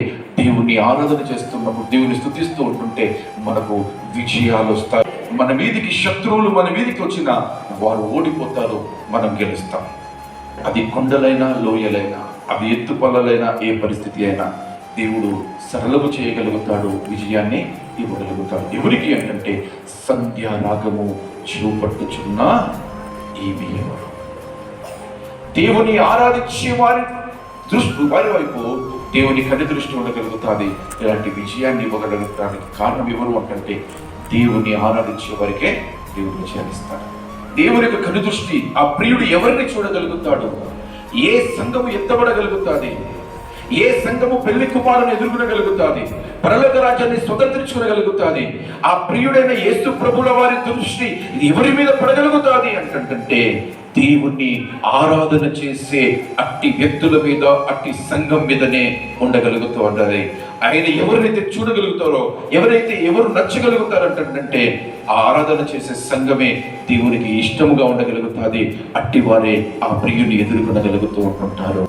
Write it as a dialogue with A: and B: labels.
A: దేవుని ఆరాధన చేస్తున్నప్పుడు, దేవుని స్తుతిస్తూ ఉంటుంటే మనకు విజయాలు వస్తాయి. మన మీదికి శత్రువులు మన మీదికి వచ్చినా వారు ఓడిపోతారు, మనం గెలుస్తాం. అది కొండలైనా లోయలైనా, అవి ఎత్తుపల్లలైనా, ఏ పరిస్థితి అయినా దేవుడు సరళము చేయగలుగుతాడు, విజయాన్ని ఇవ్వగలుగుతాడు. ఎవరికి అంటే సంధ్యారాగము చూపట్టుచున్న ఈమె ఎవరు? దేవుని ఆరాధించే వారి వైపు దేవుని కన్ను దృష్టి ఉండగలుగుతుంది. ఇలాంటి విజయాన్ని ఇవ్వగలుగుతానికి కారణం ఎవరు అంటే దేవుని ఆరాధించే వారికే దేవుడు విజయాన్ని ఇస్తాడు. దేవుని యొక్క కన్ను దృష్టి, ఆ ప్రియుడు ఎవరిని చూడగలుగుతాడు, ఏ సంఘము ఎత్తబడగలుగుతుంది, ఏ సంఘము పెళ్లి కుమారుని ఎదుర్కొనగలుగుతుంది, పరలోక రాజ్యాన్ని స్వతంత్రించుకోగలుగుతుంది, ఆ ప్రియుడైన యేసు ప్రభుల వారి దృష్టి ఎవరి మీద పడగలుగుతుంది అంటే దేవుణ్ణి ఆరాధన చేసే అట్టి వ్యక్తుల మీద, అట్టి సంఘం మీదనే ఉండగలుగుతూ ఉండాలి. ఆయన ఎవరినైతే చూడగలుగుతారో, ఎవరు నచ్చగలుగుతారంటే ఆ ఆరాధన చేసే సంఘమే దేవునికి ఇష్టముగా ఉండగలుగుతుంది. అట్టి వారే ఆ ప్రియుని ఎదుర్కొనగలుగుతూ ఉంటుంటారు.